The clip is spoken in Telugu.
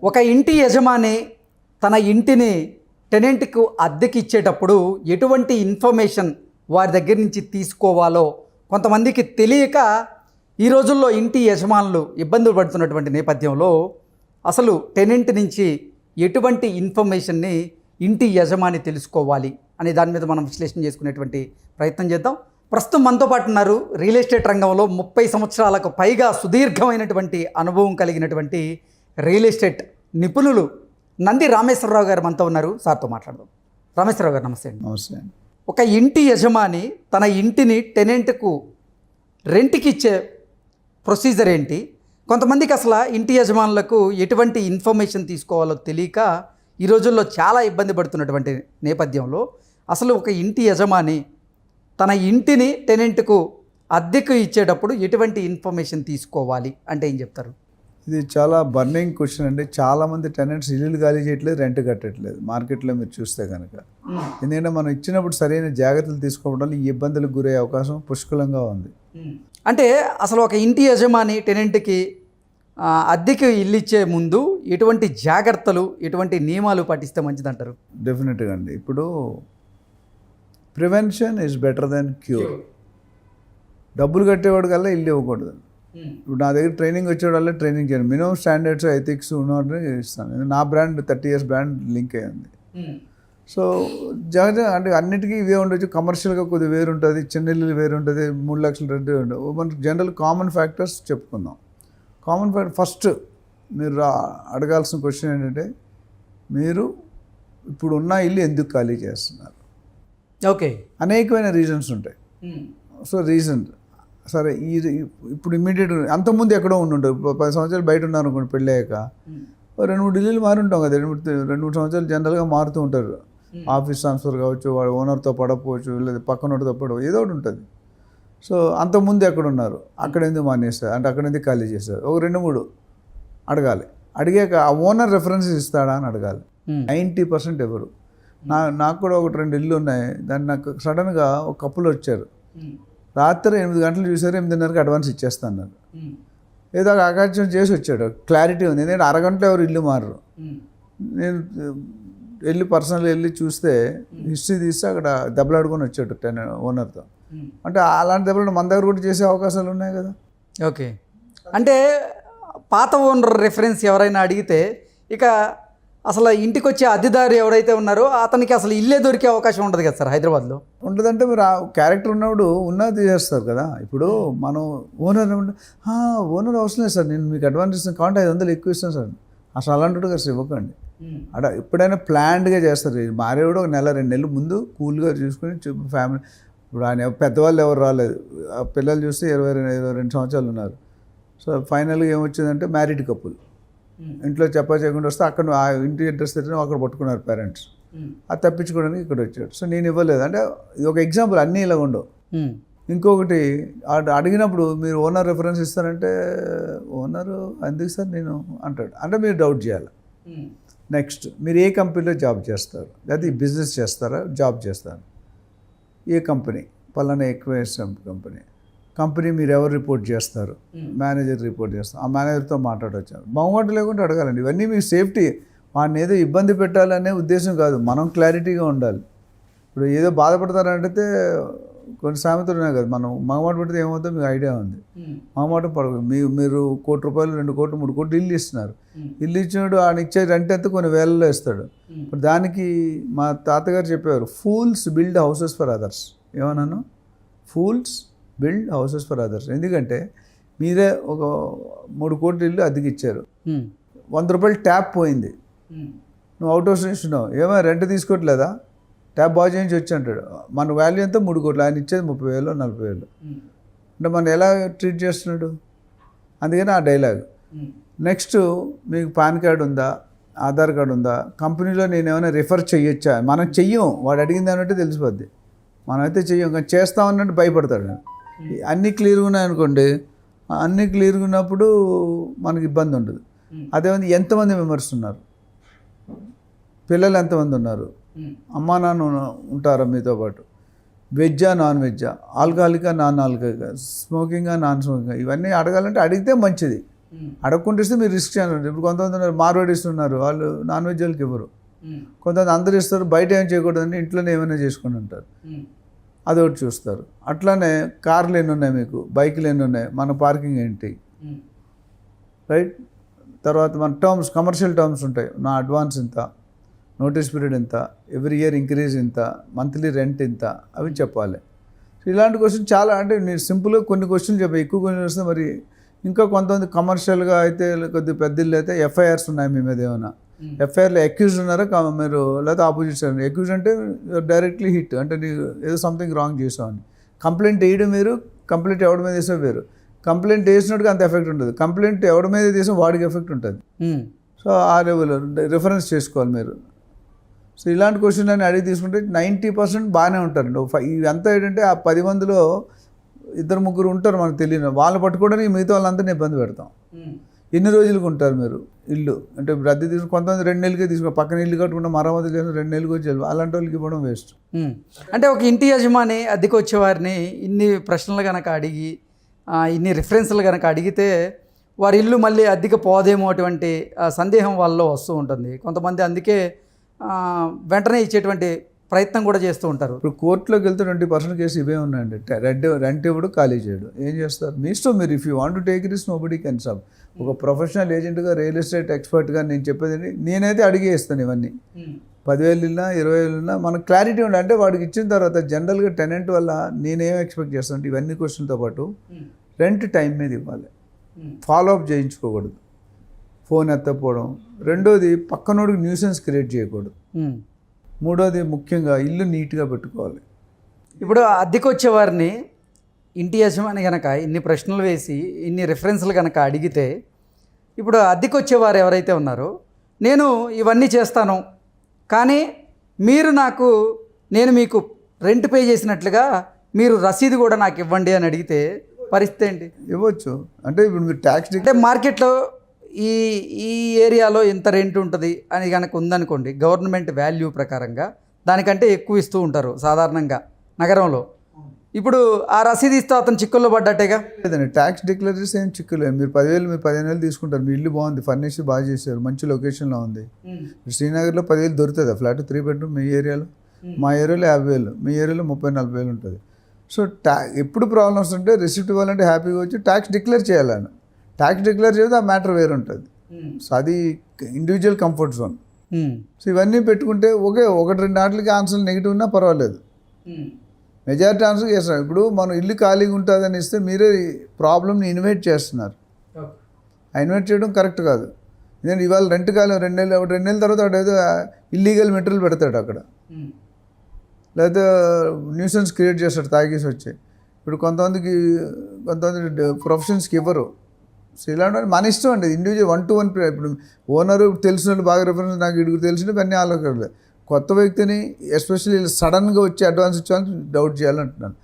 ఒక ఇంటి యజమాని తన ఇంటిని టెనెంట్కు అద్దెకి ఇచ్చేటప్పుడు ఎటువంటి ఇన్ఫర్మేషన్ వారి దగ్గర నుంచి తీసుకోవాలో కొంతమందికి తెలియక ఈ రోజుల్లో ఇంటి యజమానులు ఇబ్బందులు పడుతున్నటువంటి నేపథ్యంలో అసలు టెనెంట్ నుంచి ఎటువంటి ఇన్ఫర్మేషన్ని ఇంటి యజమాని తెలుసుకోవాలి అనే దాని మీద మనం విశ్లేషణ చేసుకునేటువంటి ప్రయత్నం చేద్దాం. ప్రస్తుతం మనతో పాటు ఉన్నారు రియల్ ఎస్టేట్ రంగంలో 30 సంవత్సరాలకు పైగా సుదీర్ఘమైనటువంటి అనుభవం కలిగినటువంటి రియల్ ఎస్టేట్ నిపుణులు నంది రామేశ్వరరావు గారు మనతో ఉన్నారు. సార్తో మాట్లాడదాం. రామేశ్వరరావు గారు నమస్తే అండి. నమస్తే. ఒక ఇంటి యజమాని తన ఇంటిని టెనెంట్కు రెంట్కి ఇచ్చే ప్రొసీజర్ ఏంటి? కొంతమందికి అసలు ఇంటి యజమానులకు ఎటువంటి ఇన్ఫర్మేషన్ తీసుకోవాలో తెలియక ఈ రోజుల్లో చాలా ఇబ్బంది పడుతున్నటువంటి నేపథ్యంలో అసలు ఒక ఇంటి యజమాని తన ఇంటిని టెనెంట్కు అద్దెకు ఇచ్చేటప్పుడు ఎటువంటి ఇన్ఫర్మేషన్ తీసుకోవాలి అంటే ఏం చెప్తారు? ఇది చాలా బర్నింగ్ క్వశ్చన్ అండి. చాలామంది టెనెంట్స్ ఇల్లు ఖాళీ చేయట్లేదు, రెంట్ కట్టట్లేదు మార్కెట్లో మీరు చూస్తే కనుక. ఎందుకంటే మనం ఇచ్చినప్పుడు సరైన జాగ్రత్తలు తీసుకోవడం వల్ల ఈ ఇబ్బందులకు గురయ్యే అవకాశం పుష్కలంగా ఉంది. అంటే అసలు ఒక ఇంటి యజమాని టెనెంట్కి అద్దెకి ఇల్లు ఇచ్చే ముందు ఎటువంటి జాగ్రత్తలు, ఎటువంటి నియమాలు పాటిస్తే మంచిదంటారు? డెఫినెట్గా అండి. ఇప్పుడు prevention is better then cure. డబ్బులు కట్టేవాడు కల్లా ఇల్లు ఇవ్వకూడదు. ఇప్పుడు నా దగ్గర ట్రైనింగ్ వచ్చేవాళ్ళ ట్రైనింగ్ చేయండి. మినిమం స్టాండర్డ్స్ ఎథిక్స్ ఉన్నవాడిని ఇస్తాను. నా బ్రాండ్ 30 years బ్రాండ్ లింక్ అయ్యింది. సో జాగ్రత్త అంటే అన్నిటికీ ఇవే ఉండొచ్చు. కమర్షియల్గా కొద్దిగా వేరు ఉంటుంది, చిన్న ఇల్లు వేరు ఉంటుంది, 3 లక్షల రెంట్ ఉండవు. మనకి జనరల్ కామన్ ఫ్యాక్టర్స్ చెప్పుకుందాం. కామన్ ఫ్యాక్టర్ ఫస్ట్ మీరు అడగాల్సిన క్వశ్చన్ ఏంటంటే, మీరు ఇప్పుడు ఉన్న ఇల్లు ఎందుకు ఖాళీ చేస్తున్నారు? ఓకే, అనేకమైన రీజన్స్ ఉంటాయి. సో రీజన్ సరే ఇప్పుడు ఇమ్మీడియట్ అంతకుముందు ఎక్కడో ఉండుంటారు. 10 సంవత్సరాలు బయట ఉన్నారు అనుకోండి, పెళ్ళాక 2-3 ఇల్లులు మారి ఉంటాం కదా. 2-3 సంవత్సరాలు జనరల్గా మారుతూ ఉంటారు. ఆఫీస్ ట్రాన్స్ఫర్ కావచ్చు, వాడు ఓనర్తో పడకపోవచ్చు, లేదా పక్కనోడితో పడవచ్చు, ఏదో ఒకటి ఉంటుంది. సో అంతకుముందు ఎక్కడ ఉన్నారు, అక్కడ ఎందుకు మానేస్తారు అంటే అక్కడ ఎందుకు ఖాళీ చేస్తారు, ఒక 2-3 అడగాలి. అడిగాక ఆ ఓనర్ రెఫరెన్సెస్ ఇస్తాడా అని అడగాలి. 90% ఎవరు. నాకు కూడా 1-2 ఇల్లు ఉన్నాయి. దాన్ని నాకు సడన్గా ఒక కప్పులు వచ్చారు. రాత్రి 8 గంటలు చూసారు, 8:30కి అడ్వాన్స్ ఇచ్చేస్తాను. ఏదో ఒక ఆకాశం చేసి వచ్చాడు. క్లారిటీ ఉంది. ఎందుకంటే అరగంటలో ఎవరు ఇల్లు మారరు. నేను వెళ్ళి పర్సనల్ వెళ్ళి చూస్తే హిస్టరీ తీస్తే అక్కడ దెబ్బలాడుకొని వచ్చాడు ఓనర్తో. అంటే అలాంటి దెబ్బలు మన దగ్గర కూడా చేసే అవకాశాలు ఉన్నాయి కదా. ఓకే, అంటే పాత ఓనర్ రెఫరెన్స్ ఎవరైనా అడిగితే ఇక అసలు ఇంటికి వచ్చే అద్దెదారు ఎవరైతే ఉన్నారో అతనికి అసలు ఇల్లే దొరికే అవకాశం ఉండదు కదా సార్ హైదరాబాద్లో? ఉంటుందంటే మీరు ఆ క్యారెక్టర్ ఉన్నప్పుడు ఉన్నది తీసేస్తారు కదా. ఇప్పుడు మనం ఓనర్ ఓనర్ అవసరం లేదు సార్, నేను మీకు అడ్వాన్స్ ఇస్తాను కాబట్టి 500 ఎక్కువ ఇస్తాను సార్. అసలు అలాంటి కదా ఇవ్వకండి. అక్కడ ఎప్పుడైనా ప్లాన్డ్గా చేస్తారు. మారేవాడు 1-2 నెలలు ముందు కూల్గా చూసుకొని ఫ్యామిలీ. ఇప్పుడు ఆయన పెద్దవాళ్ళు ఎవరు రాలేదు, పిల్లలు చూస్తే 22 సంవత్సరాలు ఉన్నారు. సో ఫైనల్గా ఏమొచ్చిందంటే మ్యారీడ్ కపుల్ ఇంట్లో చెప్పా చేయకుండా వస్తే అక్కడ ఆ ఇంటి అడ్రస్ తెచ్చిన అక్కడ పట్టుకున్నారు పేరెంట్స్. అది తప్పించుకోవడానికి ఇక్కడ వచ్చాడు. సో నేను ఇవ్వలేదు అంటే ఇది ఒక ఎగ్జాంపుల్. అన్నీ ఇలా ఉండవు. ఇంకొకటి అడిగినప్పుడు మీరు ఓనర్ రెఫరెన్స్ ఇస్తారంటే ఓనరు ఎందుకు సార్ నేను అంటాడు. అంటే మీరు డౌట్ చేయాలి. నెక్స్ట్ మీరు ఏ కంపెనీలో జాబ్ చేస్తారు, లేదా బిజినెస్ చేస్తారా, జాబ్ చేస్తారు, ఏ కంపెనీ, పలానా ఎక్వేషన్ కంపెనీ మీరు ఎవరు రిపోర్ట్ చేస్తారు, మేనేజర్ రిపోర్ట్ చేస్తారు, ఆ మేనేజర్తో మాట్లాడవచ్చు. బహుమతి లేకుండా అడగాలండి. ఇవన్నీ మీకు సేఫ్టీ. వాడిని ఏదో ఇబ్బంది పెట్టాలనే ఉద్దేశం కాదు, మనం క్లారిటీగా ఉండాలి. ఇప్పుడు ఏదో బాధపడతారంటే కొన్ని సామెతలు ఉన్నాయి కదా, మనం మగమాట పెడితే ఏమవుతుందో మీకు ఐడియా ఉంది. మగమాట పడదు. మీరు ₹1 కోటి, 2 కోట్లు, 3 కోట్లు ఇల్లు ఇస్తున్నారు. ఇల్లు ఇచ్చినాడు ఆయన ఇచ్చే రెంట్ అంతా కొన్ని వేలలో ఇస్తాడు. దానికి మా తాతగారు చెప్పేవారు, fools build houses for others. ఏమన్నాను? Fools build houses for others. ఎందుకంటే మీరే ఒక 3 కోట్ల ఇల్లు అద్దెకి ఇచ్చారు, ₹100 ట్యాప్ పోయింది, నువ్వు అవుట్ హౌస్ ఇస్తున్నావు, ఏమైనా రెంట్ తీసుకోవట్లేదా, ట్యాప్ బాగా చేయించి వచ్చి అంటాడు. మన వాల్యూ అంతా 3 కోట్లు, ఆయన ఇచ్చేది 30,000 40,000. అంటే మనం ఎలా ట్రీట్ చేస్తున్నాడు? అందుకని ఆ డైలాగ్. నెక్స్ట్ మీకు పాన్ కార్డు ఉందా, ఆధార్ కార్డు ఉందా, కంపెనీలో నేను ఏమైనా రిఫర్ చేయొచ్చా? మనం చెయ్యం, వాడు అడిగింది అన్నట్టు తెలిసిపోద్ది. మనమైతే చెయ్యం, కానీ చేస్తామన్నట్టు భయపడతాడు. అన్నీ క్లియర్గా ఉన్నాయనుకోండి, అన్నీ క్లియర్గా ఉన్నప్పుడు మనకి ఇబ్బంది ఉండదు. అదేమంది ఎంతమంది మెంబర్స్ ఉన్నారు, పిల్లలు ఎంతమంది ఉన్నారు, అమ్మా నాన్న ఉంటారా మీతో పాటు, వెజ్జా నాన్ వెజ్జా, ఆల్కహాలికా నాన్ ఆల్కహాలికా, స్మోకింగా నాన్ స్మోకింగా, ఇవన్నీ అడగాలంటే అడిగితే మంచిది. అడగకుండా ఇస్తే మీరు రిస్క్ చేయాలండి. ఇప్పుడు కొంతమంది ఉన్నారు మార్వాడీస్ ఉన్నారు, వాళ్ళు నాన్ వెజ్ వాళ్ళకి ఇవ్వరు. కొంతమంది అందరు ఇస్తారు, బయట ఏం చేయకూడదని ఇంట్లోనే ఏమైనా చేసుకుని ఉంటారు, అదొకటి చూస్తారు. అట్లానే కార్లు ఎన్ని ఉన్నాయి మీకు, బైకులు ఎన్ని ఉన్నాయి, మన పార్కింగ్ ఏంటి, రైట్. తర్వాత మన టర్మ్స్, కమర్షియల్ టర్మ్స్ ఉంటాయి, నా అడ్వాన్స్ ఇంత, నోటీస్ పీరియడ్ ఇంత, ఎవ్రీ ఇయర్ ఇంక్రీజ్ ఇంత, మంత్లీ రెంట్ ఇంత, అవి చెప్పాలి. సో ఇలాంటి క్వశ్చన్ చాలా, అంటే మీరు సింపుల్గా కొన్ని క్వశ్చన్లు చెప్పాలి, ఎక్కువ క్వశ్చన్ వస్తే మరి. ఇంకా కొంతమంది కమర్షియల్గా అయితే కొద్దిగా పెద్ద ఇల్లు అయితే ఎఫ్ఐఆర్స్ ఉన్నాయి మీ మీద ఏమైనా, ఎఫ్ఐఆర్లో అక్యూజ్డ్ ఉన్నారా మీరు, లేకపోతే ఆపోజిట్ సైడ్. అక్యూజ్ అంటే డైరెక్ట్లీ హిట్, అంటే నీకు ఏదో సంథింగ్ రాంగ్ చేసామని. కంప్లైంట్ వేయడం వేరు, కంప్లైంట్ ఎవరి మీద వేసే వేరు. కంప్లైంట్ వేసినట్టుగా అంత ఎఫెక్ట్ ఉంటుంది, కంప్లైంట్ ఎవరి మీద తీసే వాడికి ఎఫెక్ట్ ఉంటుంది. సో ఆ లెవెల్ రిఫరెన్స్ చేసుకోవాలి మీరు. సో ఇలాంటి క్వశ్చన్ అని అడిగి తీసుకుంటే 90% బాగానే ఉంటారండి. ఇదంతా ఏంటంటే ఆ 10 మందిలో 2-3 ఉంటారు మనకు తెలియని, వాళ్ళు పట్టుకోవడానికి మిగతా వాళ్ళందరినీ ఇబ్బంది పెడతాం. ఎన్ని రోజులకు ఉంటారు మీరు ఇల్లు అంటే ఇప్పుడు అద్దె తీసుకుని, కొంతమంది 2 నెలలకే తీసుకుని, పక్కన ఇల్లు కట్టుకుంటే మరమ్మతు చేసిన 2 నెలలకు వచ్చి అలాంటి వాళ్ళకి ఇవ్వడం వేస్ట్. అంటే ఒక ఇంటి యజమాని అద్దెకి వచ్చేవారిని ఇన్ని ప్రశ్నలు కనుక అడిగి, ఇన్ని రిఫరెన్స్లు కనుక అడిగితే వారి ఇల్లు మళ్ళీ అద్దెకి పోదేమో అటువంటి సందేహం వాళ్ళలో వస్తూ ఉంటుంది. కొంతమంది అందుకే వెంటనే ఇచ్చేటువంటి ప్రయత్నం కూడా చేస్తూ ఉంటారు. ఇప్పుడు కోర్టులోకి వెళ్తే 20% కేసు ఇవే ఉన్నాయండి. రెంట్ ఇవ్వడు, ఖాళీ చేయడు, ఏం చేస్తారు మీ ఇష్టం. మీరు if you want to take risk nobody can sub. ఒక ప్రొఫెషనల్ ఏజెంట్గా, రియల్ ఎస్టేట్ ఎక్స్పర్ట్గా నేను చెప్పేది, నేనైతే అడిగే ఇస్తాను ఇవన్నీ. 10,000 ఇల్లా 20,000 ఇల్లా మనకు క్లారిటీ ఉండాలి. అంటే వాడికి ఇచ్చిన తర్వాత జనరల్గా టెనెంట్ వల్ల నేనేం ఎక్స్పెక్ట్ చేస్తాను అంటే ఇవన్నీ క్వశ్చన్తో పాటు రెంట్ టైం మీద ఇవ్వాలి, ఫాలో అప్ చేయించుకోకూడదు, ఫోన్ ఎత్తకపోవడం. రెండోది పక్కనోడికి న్యూసెన్స్ క్రియేట్ చేయకూడదు. మూడోది ముఖ్యంగా ఇల్లు నీట్గా పెట్టుకోవాలి. ఇప్పుడు అద్దెకి వచ్చేవారిని ఇంటి యజమాని కనుక ఇన్ని ప్రశ్నలు వేసి ఇన్ని రిఫరెన్స్లు కనుక అడిగితే, ఇప్పుడు అద్దెకి వచ్చేవారు ఎవరైతే ఉన్నారో, నేను ఇవన్నీ చేస్తాను కానీ మీరు నేను మీకు రెంట్ పే చేసినట్లుగా మీరు రసీదు కూడా నాకు ఇవ్వండి అని అడిగితే పరిస్థితి ఏంటి? ఇవ్వచ్చు. అంటే ఇప్పుడు మీరు ట్యాక్స్ అంటే మార్కెట్లో ఈ ఏరియాలో ఇంత రెంట్ ఉంటుంది అని కనుక ఉందనుకోండి, గవర్నమెంట్ వాల్యూ ప్రకారంగా దానికంటే ఎక్కువ ఇస్తూ ఉంటారు సాధారణంగా నగరంలో. ఇప్పుడు ఆ రసీదు ఇస్తే అతను చిక్కుల్లో పడ్డట్టేగా. లేదండి, ట్యాక్స్ డిక్లేర్ చేస్తే ఏం చిక్కులేదు. మీరు 10,000 మీరు 15,000 తీసుకుంటారు, మీ ఇల్లు బాగుంది, ఫర్నిచర్ బాగా చేశారు, మంచి లొకేషన్లో ఉంది. శ్రీనగర్లో 10,000 దొరుకుతుంది ఫ్లాట్ 3 బెడ్రూమ్ మీ ఏరియాలో. మా ఏరియాలో 50,000, మీ ఏరియాలో 30,000-40,000 ఉంటుంది. సో ఎప్పుడు ప్రాబ్లమ్స్ ఉంటే రిసిప్ట్ ఇవ్వాలంటే హ్యాపీగా వచ్చి ట్యాక్స్ డిక్లేర్ చేయాలని. ట్యాక్స్ డిక్లేర్ చేస్తే ఆ మ్యాటర్ వేరు ఉంటుంది. సో అది ఇండివిజువల్ కంఫర్ట్ జోన్. సో ఇవన్నీ పెట్టుకుంటే 1-2 ఆటలకి ఆన్సర్లు నెగిటివ్ ఉన్నా పర్వాలేదు, మెజారిటీ ఆన్సర్ చేస్తున్నారు. ఇప్పుడు మనం ఇల్లు ఖాళీగా ఉంటుందని ఇస్తే మీరే ప్రాబ్లమ్ని ఇన్వైట్ చేస్తున్నారు. ఆ ఇన్వైట్ చేయడం కరెక్ట్ కాదు. ఎందుకంటే ఇవాళ రెంట్ ఖాళీ 2 నెలల తర్వాత వాడు ఏదో ఇల్లీగల్ మెటీరియల్ పెడతాడు అక్కడ, లేదా న్యూసెన్స్ క్రియేట్ చేస్తాడు తాగేసి వచ్చి. ఇప్పుడు కొంతమంది ప్రొఫెషన్స్కి ఇవ్వరు. సో ఇలాంటి మన ఇష్టం అండి, ఇండివిజువల్ 1-to-1. ఇప్పుడు ఓనరు తెలిసిన వాళ్ళు బాగా రిఫరెన్స్, నాకు ఇడుగు తెలిసిన ఇవన్నీ ఆలోచనలేదు. కొత్త వ్యక్తిని ఎస్పెషల్లీ సడన్గా వచ్చి అడ్వాన్స్ ఇచ్చాలని డౌట్ చేయాలంటున్నాను.